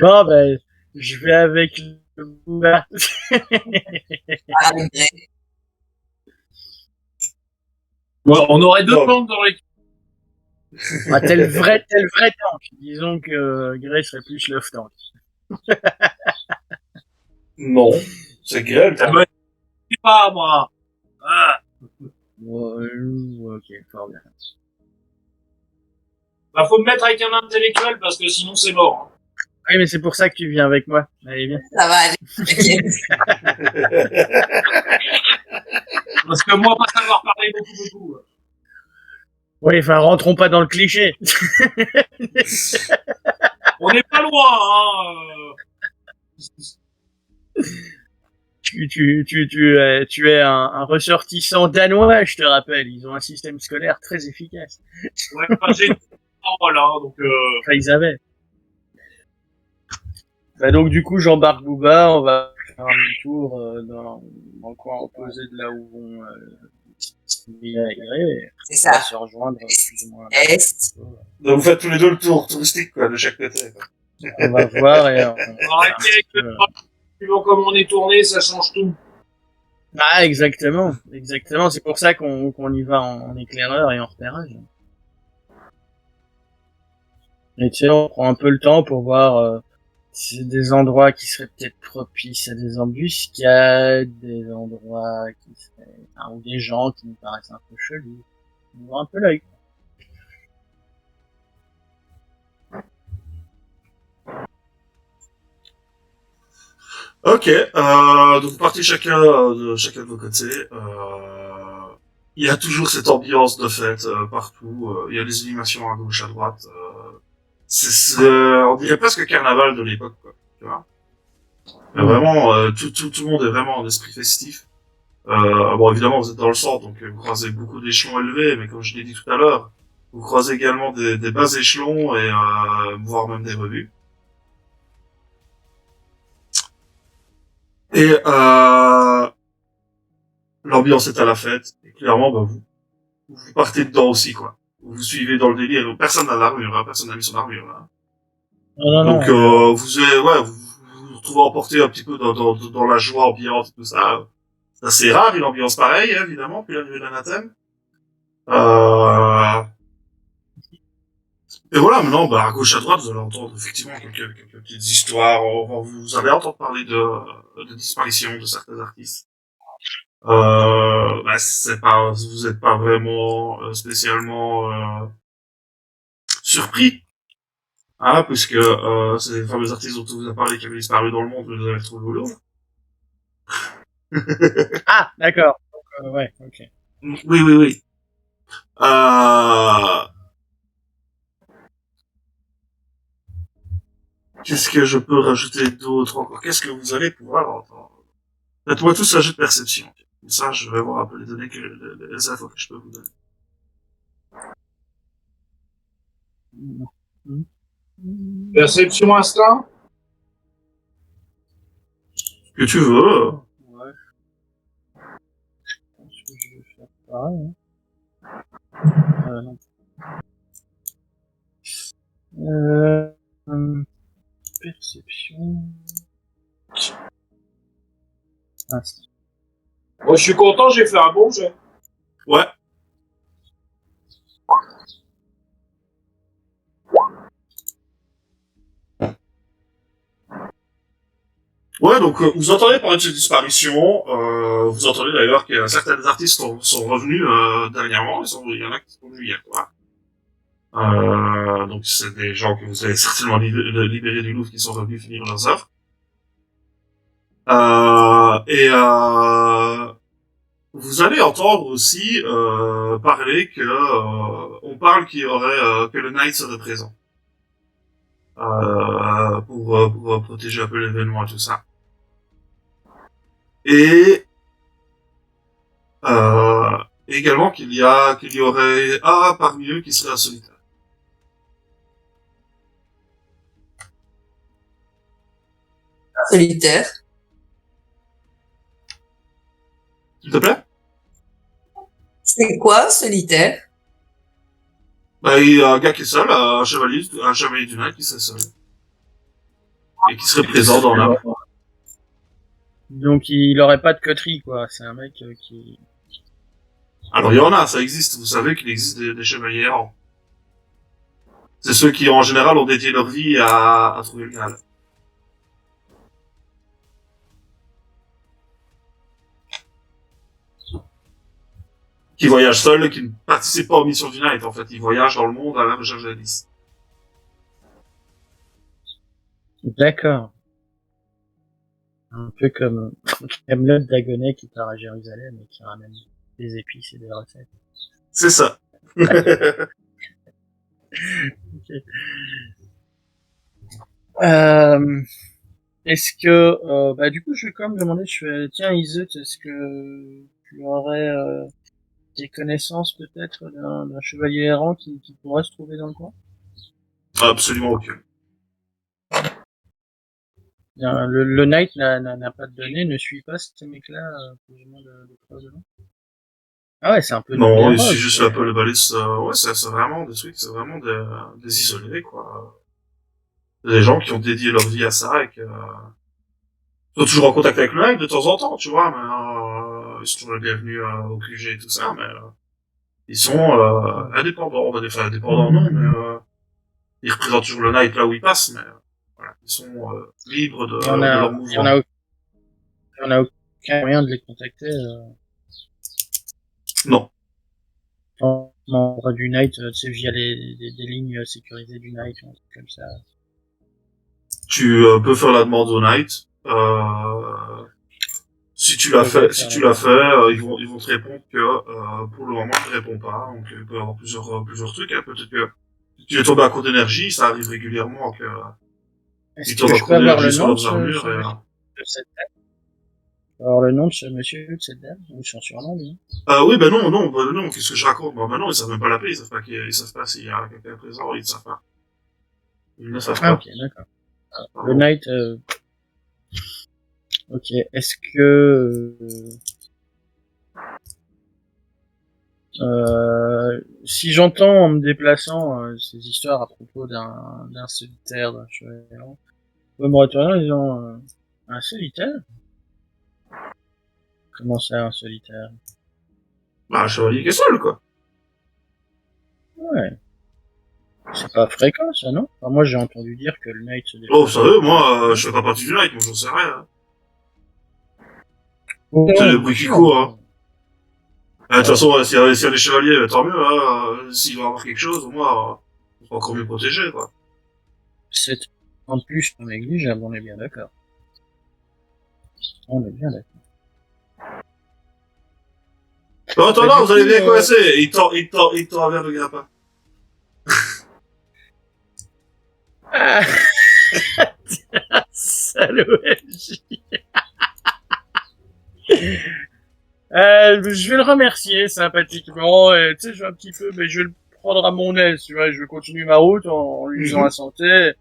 Bon, ben, je vais avec le Booba. Avec Grey. Ouais, on aurait deux Non. bandes dans l'équipe. Ah, tel vrai tank. Disons que Grey serait plus love tank. Non. C'est Gaël, Ah bah, je sais pas, moi. Ah, Ok, fort bien. bah, faut me mettre avec un intellectuel parce que sinon c'est mort. Hein. Oui, mais c'est pour ça que tu viens avec moi. Allez, bien. Ça va aller. T'inquiète. Parce que moi, pas savoir parler beaucoup. Oui, enfin, rentrons pas dans le cliché. On n'est pas loin, hein. Tu es un ressortissant danois, je te rappelle. Ils ont un système scolaire très efficace. Ouais, enfin, j'ai voilà, donc Enfin, ils avaient. Bah, donc, du coup, j'embarque Booba, on va faire un tour dans le coin opposé de là où vont et C'est on va ça. se rejoindre plus ou moins. Est. Donc vous faites tous les deux le tour touristique, quoi, de chaque côté, quoi. On va voir et on va arrêter avec le suivant comme on est tourné, ça change tout. Ah, exactement. C'est pour ça qu'on y va en éclaireur et en repérage. Et tu sais, on prend un peu le temps pour voir c'est des endroits qui seraient peut-être propices à des embuscades, des endroits qui seraient, enfin, ou des gens qui nous paraissent un peu chelous. On voit un peu l'œil. Ok, donc vous partez chacun de vos côtés. Il y a toujours cette ambiance de fête partout. Il y a des animations à gauche, à droite. On dirait presque carnaval de l'époque, quoi. Tu vois. Mais vraiment, tout le monde est vraiment en esprit festif. Bon, évidemment, vous êtes dans le centre, donc vous croisez beaucoup d'échelons élevés, mais comme je l'ai dit tout à l'heure, vous croisez également des bas échelons et voire même des revues. Et l'ambiance est à la fête. Et clairement, bah, vous partez dedans aussi, quoi. Vous suivez dans le délire. Personne n'a l'armure, hein, personne n'a mis son armure. Hein. Non, Donc non. vous vous retrouvez emporté un petit peu dans la joie ambiante, tout ça. C'est assez rare une ambiance pareille, hein, évidemment, puis la nuit de l'anathème. Et voilà, maintenant, bah, à gauche, à droite, vous allez entendre effectivement quelques petites histoires. Vous allez entendre parler de disparition de certains artistes. Bah, c'est pas, vous êtes pas vraiment spécialement surpris, hein, puisque ces fameux artistes dont on vous a parlé qui avaient disparu dans le monde, vous les avez retrouvés au Louvre. Ah, d'accord. Donc, ouais, ok. Oui, oui, oui. Qu'est-ce que je peux rajouter d'autre encore? Qu'est-ce que vous allez pouvoir entendre? Faites-moi tous un jeu de perception. Comme ça, je vais voir un peu les données les infos que je peux vous donner. Perception instinct? Que tu veux. Ouais. Je pense que je vais faire pareil. Non. Perception. Instinct. Moi, je suis content, j'ai fait un bon jet. Ouais. Ouais, donc vous entendez parler de ces disparitions. Vous entendez d'ailleurs que certains artistes sont revenus dernièrement. Il y en a qui sont revenus hier, quoi. Donc c'est des gens que vous avez certainement libérés du Louvre qui sont revenus finir leurs œuvres. Vous allez entendre aussi parler que on parle qu'il y aurait que le Knight serait présent pour protéger un peu l'événement et tout ça. Et également qu'il y aurait un parmi eux qui serait un solitaire. Solitaire. S'il te plaît? C'est quoi, solitaire? Bah, il y a un gars qui est seul, un chevalier du Knight qui serait seul. Et qui serait présent dans la... Donc il aurait pas de coterie, quoi. C'est un mec qui... Alors il y en a, ça existe. Vous savez qu'il existe des chevaliers errants. C'est ceux qui, en général, ont dédié leur vie à trouver le Graal. Qui voyagent seuls, qui ne participent pas aux missions du Knight, en fait. Ils voyagent dans le monde à la recherche d'Alice. D'accord. Un peu comme Camelot Dagonet qui part à Jérusalem et qui ramène des épices et des recettes. C'est ça. Okay. Est-ce que, bah du coup, je vais quand même demander, je fais, tiens, Iseut, est-ce que tu aurais des connaissances peut-être d'un chevalier errant qui pourrait se trouver dans le coin? Absolument aucun. Bien, le Knight n'a pas de données, ne suit pas ce mec-là, plus ou moins de près de nom. Ah ouais, c'est un peu... Non, ici, je suis un peu le balise, ouais, c'est vraiment des trucs, c'est vraiment des isolés, quoi. Des gens qui ont dédié leur vie à ça et que, ils sont toujours en contact avec le Knight de temps en temps, tu vois, mais, ils sont toujours les bienvenus, au QG et tout ça, mais, ils sont, indépendants, on va dire, enfin, indépendants, non, mais, ils représentent toujours le Knight là où ils passent, mais, voilà, ils sont, libres de leur mouvement. Il y en a aucun moyen de les contacter, Non. Membre du Knight, c'est via des lignes sécurisées du Knight, un truc comme ça. Tu peux faire la demande au Knight. Si tu l'as fait, ils vont te répondre que pour le moment il ne répond pas. Donc il peut y avoir plusieurs trucs. Hein. Peut-être que si tu es tombé à court d'énergie, ça arrive régulièrement que Est-ce ils que tombent à je court peux avoir le d'énergie sur nom leurs armures. de cette dame? Alors le nom de ce monsieur, de cette dame, ou son surnom, lui? Oui, ben non, qu'est-ce que je raconte? Bon, ben non, ils savent même pas l'appeler, ils savent pas s'il y a quelqu'un présent, ils ne savent pas. Ils ne savent pas. Ah, ok, d'accord. Le Knight, ok, est-ce que, si j'entends en me déplaçant ces histoires à propos d'un solitaire, d'un chevalier errant, vous me retournez en disant un solitaire? Comment ça, un solitaire? Bah, un chevalier qui est seul, quoi. Ouais. C'est pas fréquent, ça, non? Enfin, moi, j'ai entendu dire que le Knight se déplace. Oh, vous savez, moi, je fais pas partie du Knight, moi, j'en sais rien. Oh, C'est le bruit qui court, hein. De toute façon, s'il y a des chevaliers, tant mieux, hein. S'il va y avoir quelque chose, moi, encore mieux protégé, quoi. 7 ans de plus sont négligeables, on est bien d'accord. On est bien d'accord. En attendant, du vous allez coup, bien coincer. Il tend un verre de grappin. Ah, salaud, MJ. Je vais le remercier sympathiquement, et tu sais, je vais un petit peu, mais je vais le prendre à mon aise, tu vois, je vais continuer ma route en lui disant la santé.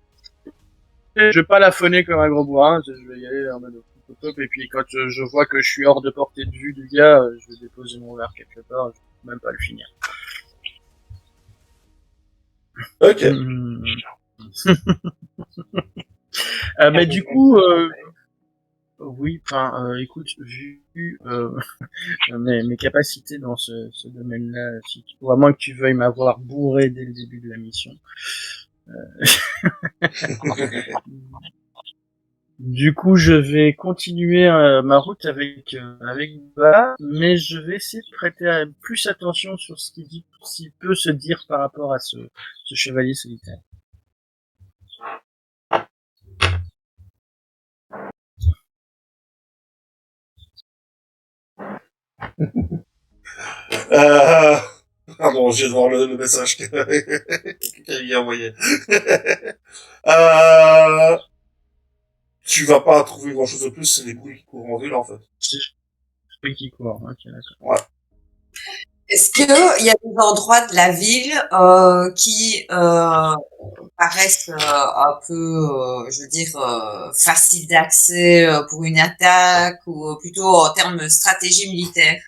Et je vais pas l'affonner comme un gros bourrin, je vais y aller en mode top, top, et puis quand je vois que je suis hors de portée de vue du gars, je vais déposer mon verre quelque part, je vais même pas le finir. Ok. Mais du coup, oui, enfin, écoute, vu mes capacités dans ce domaine-là, ou à moins que tu veuilles m'avoir bourré dès le début de la mission. Du coup, je vais continuer ma route avec Ba, mais je vais essayer de prêter plus attention sur ce s'il peut se dire par rapport à ce chevalier solitaire. Pardon, je viens de voir le message qu'elle y a envoyé. Tu vas pas trouver grand chose de plus, c'est les bruits qui courent en ville, en fait. C'est celui qui court, ok, d'accord. Ouais. Est-ce qu'il y a des endroits de la ville qui paraissent un peu, je veux dire, faciles d'accès pour une attaque ou plutôt en termes de stratégie militaire?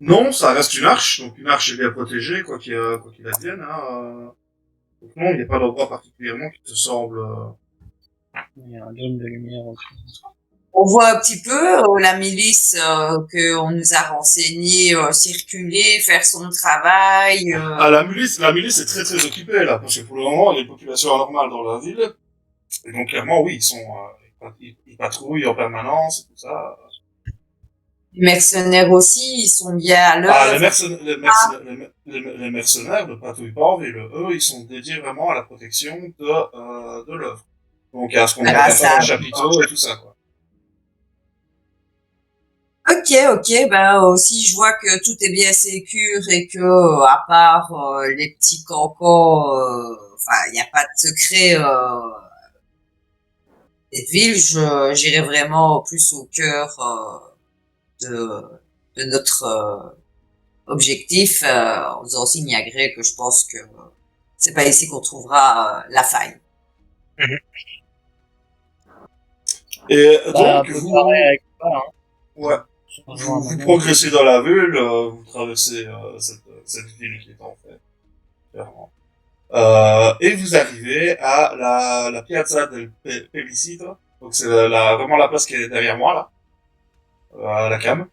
Non, ça reste une arche, donc une arche est bien protégée, quoi qu'il advienne, hein. Donc non, il n'y a pas d'endroit particulièrement qui te semble... Il y a un dôme de lumière aussi. On voit un petit peu la milice qu'on nous a renseigné circuler, faire son travail. Ah, la milice est très très occupée, là, parce que pour le moment, il y a une population anormale dans la ville. Et donc, clairement, oui, ils patrouillent en permanence et tout ça. Les mercenaires aussi, ils sont bien à l'heure. Ah, les mercenaires ne patrouillent pas en ville. Eux, ils sont dédiés vraiment à la protection de l'œuvre. Donc, à ce qu'on appelle ça. le chapiteau et tout ça, quoi. Ok, ben si je vois que tout est bien sécure et que à part les petits cancans, enfin il n'y a pas de secret cette ville, j'irai vraiment plus au cœur de notre objectif, en faisant signe à Grey que je pense que c'est pas ici qu'on trouvera la faille. Et Bah, donc, un peu pareil avec ça, hein. ouais. Vous progressez dans la ville, vous traversez cette ville qui est en fait, clairement. Et vous arrivez à la Piazza del Plebiscito. Donc c'est vraiment la place qui est derrière moi, là, à la cam.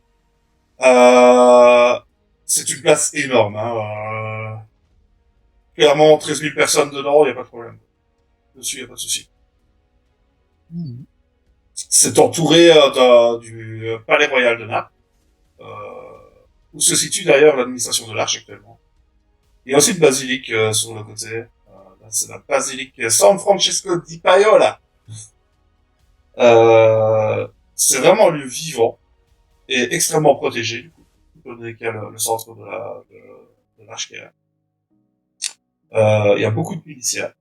C'est une place énorme, hein. Clairement, 13 000 personnes dedans, il n'y a pas de problème. Dessus, il n'y a pas de souci. C'est entouré du Palais Royal de Naples, où se situe d'ailleurs l'administration de l'Arche actuellement. Il y a aussi une basilique sur le côté. C'est la basilique San Francesco di Paola. C'est vraiment un lieu vivant et extrêmement protégé, du coup, étant donné qu'il y a le centre de l'Arche qui est là. Il y a beaucoup de miliciens.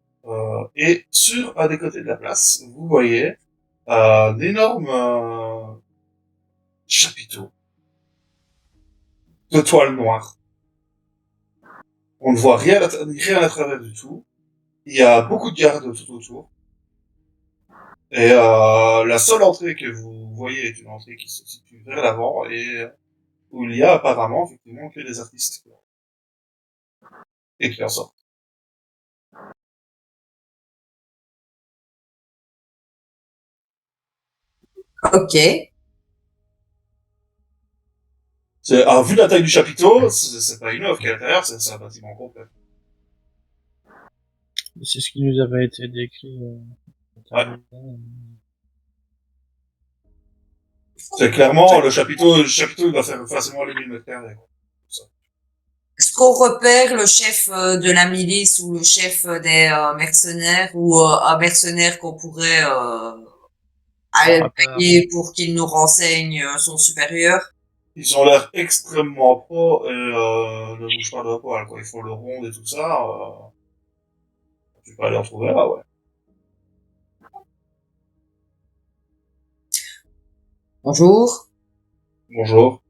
Et sur un des côtés de la place, vous voyez un énorme chapiteau de toile noire. On ne voit rien à travers du tout. Il y a beaucoup de gardes tout autour. Et la seule entrée que vous voyez est une entrée qui se situe vers l'avant et où il y a apparemment effectivement que des artistes et qui en sortent. Ok. Vu la taille du chapiteau, c'est pas une œuvre qui est à l'intérieur, c'est un bâtiment complet. C'est ce qui nous avait été décrit. Ouais. C'est clairement le chapiteau il va faire facilement les 1000 mètres carrés. Est-ce qu'on repère le chef de la milice ou le chef des mercenaires ou un mercenaire qu'on pourrait payer pour qu'il nous renseigne son supérieur? Ils ont l'air extrêmement pro et ne bougent pas de poil, quoi. Ils font le rond et tout ça. Tu peux aller en trouver là, ouais. Bonjour. Bonjour.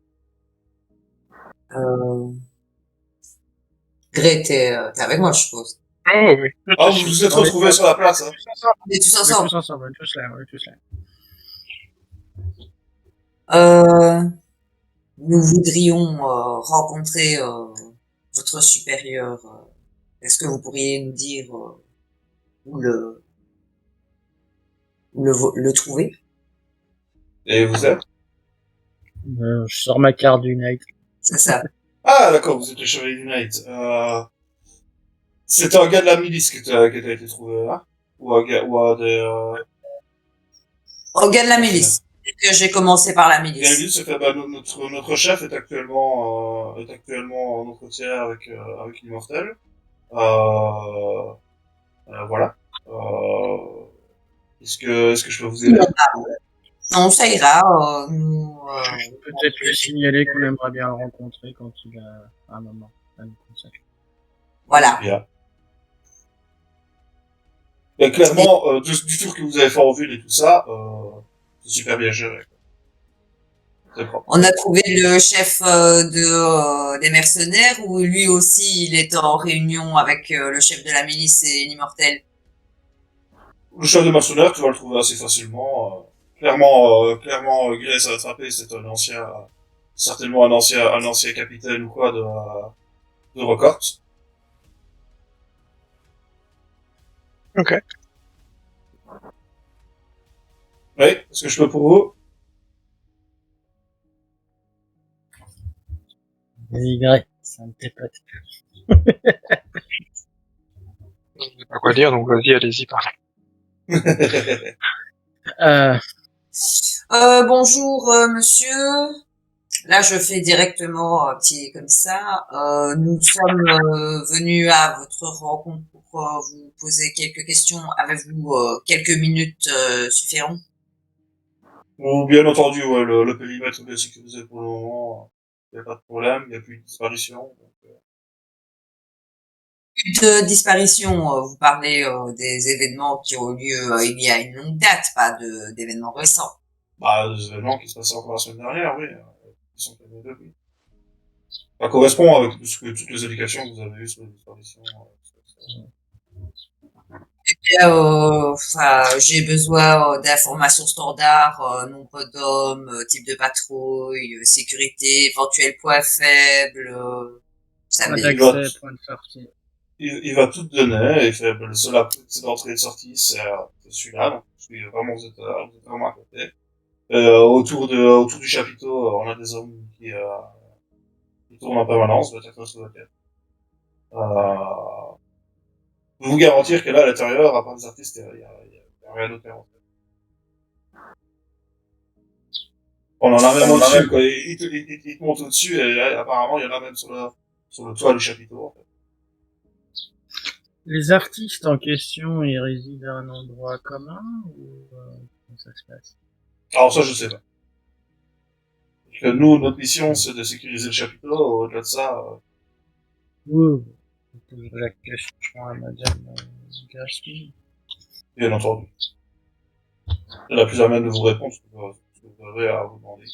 Gré, t'es avec moi, je suppose. Oh oui. Ah, vous vous êtes retrouvés sur la place, hein. On est tous On est ensemble. tous ensemble, on est tous là, on est tous là. Nous voudrions rencontrer votre supérieur. Est-ce que vous pourriez nous dire où le trouver? Et vous êtes? Je sors ma carte du night. C'est ça. Ah, d'accord, vous êtes le chevalier du Night. C'est un gars de la milice qui t'a été trouvé, là? Ou un gars, ou un des, On gagne la milice. Que j'ai commencé par la Il y a une milice. milice, c'est fait, bah, notre chef est actuellement en entretien avec l'immortel. Voilà. Est-ce que je peux vous aider? Non, ça ira. Nous, Je peux peut-être lui signaler qu'on aimerait bien le rencontrer quand il a un moment à nous consacrer. voilà. Bien. Mais clairement, du tour que vous avez fait en ville et tout ça, c'est super bien géré. C'est propre. On a trouvé le chef des mercenaires où lui aussi il est en réunion avec le chef de la milice et l'immortel. Le chef de mercenaires, tu vas le trouver assez facilement. Clairement, Grace a attrapé, c'est certainement un ancien capitaine ou quoi de Rockort. Ok. Oui, est-ce que je peux pour vous? Y, ça me tapote. Je sais pas quoi dire, donc vas-y, allez-y, parlez. Bonjour monsieur. Là je fais directement petit comme ça. Nous sommes venus à votre rencontre pour vous poser quelques questions. Avez-vous quelques minutes suffiront? Bon, bien entendu, ouais, le périmètre est bien sécurisé pour le moment. Il n'y a pas de problème, il n'y a plus de disparition. Donc, De disparition, vous parlez des événements qui ont eu lieu il y a une longue date, pas d'événements récents. bah, des événements qui se passaient encore la semaine dernière, oui. Qui sont calmés depuis. Ça correspond avec toutes les indications que vous avez eues sur les disparitions. Enfin, j'ai besoin d'informations standards, nombre d'hommes, type de patrouille, sécurité, éventuel point faible, ça Point me... d'accès, point de sortie. Il va tout te donner, il fait, le seul accès d'entrée et de sortie, c'est celui-là, donc, vous êtes vraiment à côté. Autour du chapiteau, on a des hommes qui tournent en permanence, peut-être sur la tête. Je peux vous garantir que là, à l'intérieur, à part des artistes, il y a rien d'autre en fait. On en a même au-dessus, quoi. Il te monte au-dessus, et apparemment, il y en a même sur le toit du chapiteau, en fait. Les artistes en question, ils résident à un endroit commun ou comment ça se passe? Alors ça, je sais pas. Parce que nous, notre mission, c'est de sécuriser le chapiteau. Au-delà de ça, Oui, je poserai la question à Madame Garsky. bien entendu, elle a plus à même de vous répondre ce que vous avez à vous demander.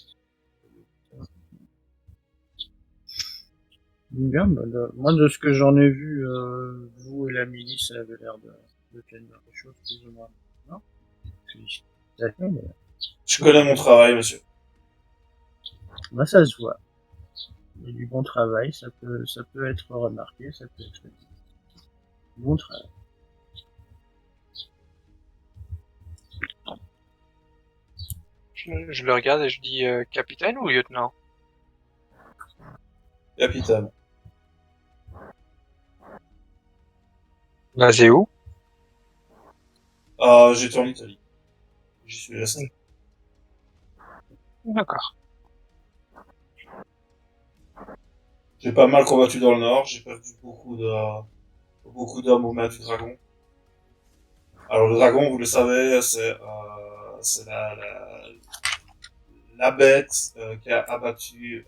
Bien, bah, moi de ce que j'en ai vu, vous et la milice ça avait l'air de tenir des choses plus ou moins. Non? Félicitations, mais Je connais mon travail, monsieur. bah, ça se voit. Il y a du bon travail, ça peut être remarqué, ça peut être dit. Bon travail. Je le regarde et je dis capitaine ou lieutenant? Capitaine. Basé où? J'étais en Italie. J'y suis resté. D'accord. J'ai pas mal combattu dans le nord, j'ai perdu beaucoup d'hommes au maître du dragon. Alors le dragon, vous le savez, c'est la bête qui a abattu...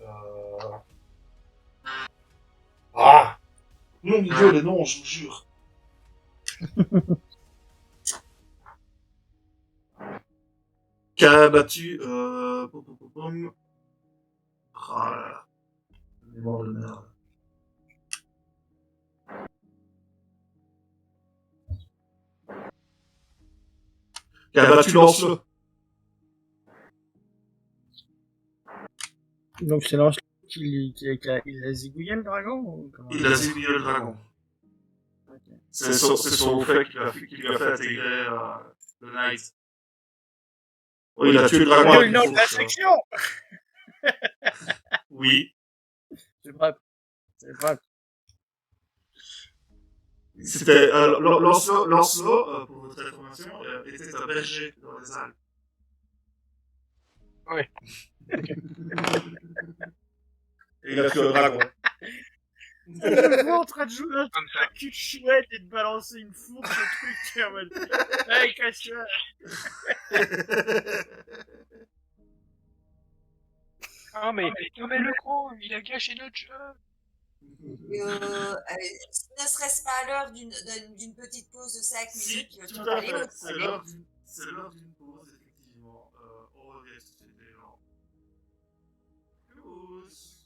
Ah, non, idiot, les noms, je vous jure. Qui a abattu... Ah là là, mémoire de merde. Qui a abattu Lancelot. Donc c'est Lancelot il a zigouillé le dragon ou comment? Il a zigouillé le dragon. C'est son fait qui lui a fait intégrer le Knight. Oui, il a tué le dragon. Le nom de la section. Oui. C'est vrai. C'est vrai. C'était Lancelot, pour votre information, était un berger dans les Alpes. Oui. Et il a tué un dragon. Je me vois en train de jouer Comme ça. un cul chouette et de balancer une fourche au truc, tu en mode, hey, casse-toi. Ah, mais le gros, il a gâché notre jeu. Ne serait-ce pas à l'heure d'une petite pause de 5 Si, minutes, tu tout vas à aller fait. au toilette. C'est l'heure d'une pause, effectivement. On revient tout de suite, les gens. Tous.